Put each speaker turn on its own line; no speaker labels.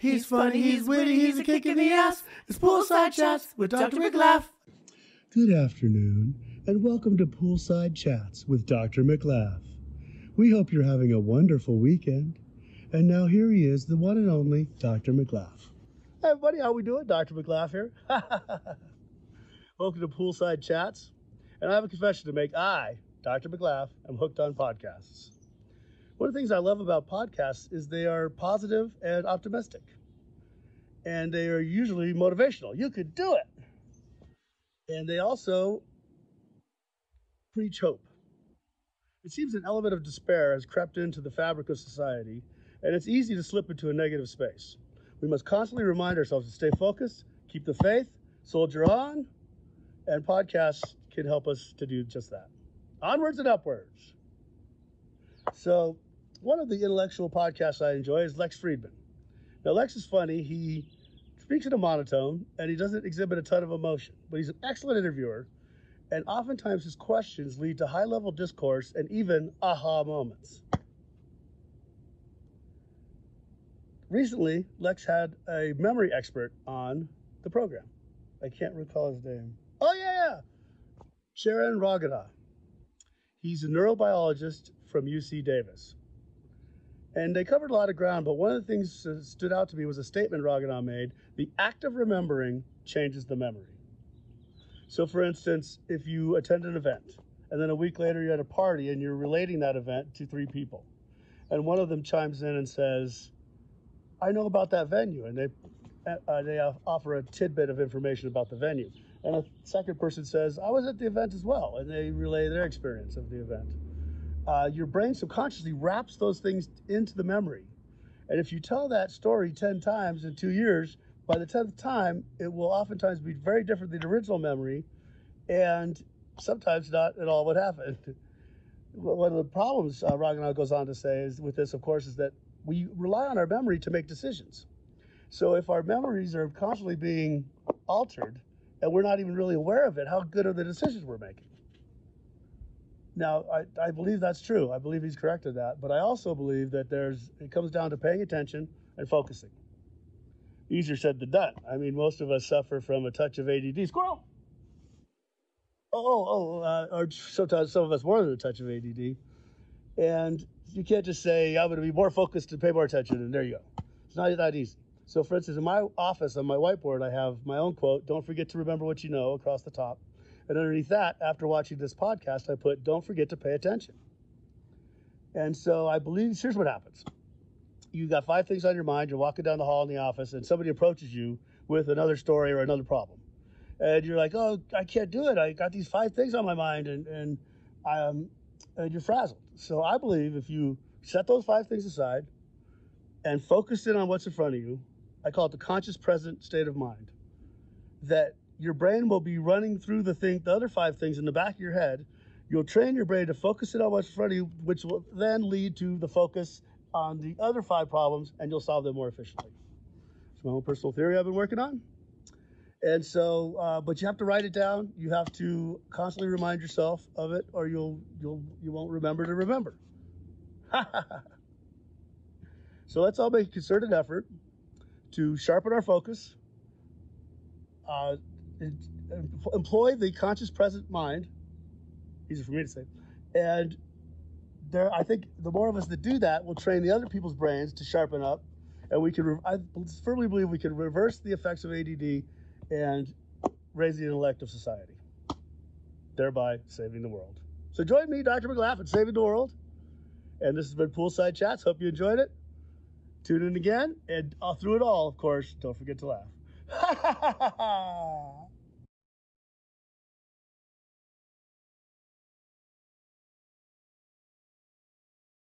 He's funny, he's witty, he's a kick in the ass. It's Poolside Chats with Dr. McLaugh.
Good afternoon, and welcome to Poolside Chats with Dr. McLaugh. We hope you're having a wonderful weekend. And now here he is, the one and only Dr. McLaugh. Hey everybody, how we doing? Dr. McLaugh here. Welcome to Poolside Chats. And I have a confession to make. I, Dr. McLaugh, am hooked on podcasts. One of the things I love about podcasts is they are positive and optimistic. And they are usually motivational. You could do it. And they also preach hope. It seems an element of despair has crept into the fabric of society, and it's easy to slip into a negative space. We must constantly remind ourselves to stay focused, keep the faith, soldier on, and podcasts can help us to do just that. Onwards and upwards. So, one of the intellectual podcasts I enjoy is Lex Fridman. Now, Lex is funny. He speaks in a monotone, and he doesn't exhibit a ton of emotion, but he's an excellent interviewer, and oftentimes his questions lead to high-level discourse and even aha moments. Recently, Lex had a memory expert on the program. I can't recall his name. Oh, yeah. Sharon Ragada. He's a neurobiologist from UC Davis. And they covered a lot of ground, but one of the things that stood out to me was a statement Ragada made: the act of remembering changes the memory. So for instance, if you attend an event, and then a week later you're at a party and you're relating that event to 3 people, and one of them chimes in and says, I know about that venue, and they offer a tidbit of information about the venue. And a second person says, I was at the event as well, and they relay their experience of the event. Your brain subconsciously wraps those things into the memory. And if you tell that story 10 times in 2 years, by the 10th time, it will oftentimes be very different than the original memory, and sometimes not at all what happened. One of the problems Raghunath goes on to say is with this, of course, is that we rely on our memory to make decisions. So if our memories are constantly being altered, and we're not even really aware of it, how good are the decisions we're making? Now, I believe that's true. I believe he's correct in that. But I also believe that it comes down to paying attention and focusing. Easier said than done. I mean, most of us suffer from a touch of ADD. Squirrel! Or sometimes some of us more than a touch of ADD. And you can't just say, I'm going to be more focused and pay more attention, and there you go. It's not that easy. So, for instance, in my office, on my whiteboard, I have my own quote, don't forget to remember what you know, across the top. And underneath that, after watching this podcast, I put, don't forget to pay attention. And so I believe, here's what happens. You got 5 things on your mind, you're walking down the hall in the office, and somebody approaches you with another story or another problem. And you're like, oh, I can't do it. I got these 5 things on my mind, and you're frazzled. So I believe if you set those 5 things aside and focus in on what's in front of you, I call it the conscious present state of mind, that your brain will be running through the other 5 things in the back of your head. You'll train your brain to focus in on what's in front of you, which will then lead to the focus on the other 5 problems, and you'll solve them more efficiently. It's my own personal theory I've been working on. And so, but you have to write it down. You have to constantly remind yourself of it, or you won't remember to remember. So let's all make a concerted effort to sharpen our focus, employ the conscious present mind, easy for me to say, and I think the more of us that do that will train the other people's brains to sharpen up, and I firmly believe we can reverse the effects of ADD and raise the intellect of society, thereby saving the world. So join me, Dr. McLaugh, in saving the world. And this has been Poolside Chats. Hope you enjoyed it. Tune in again, and through it all, of course, don't forget to laugh.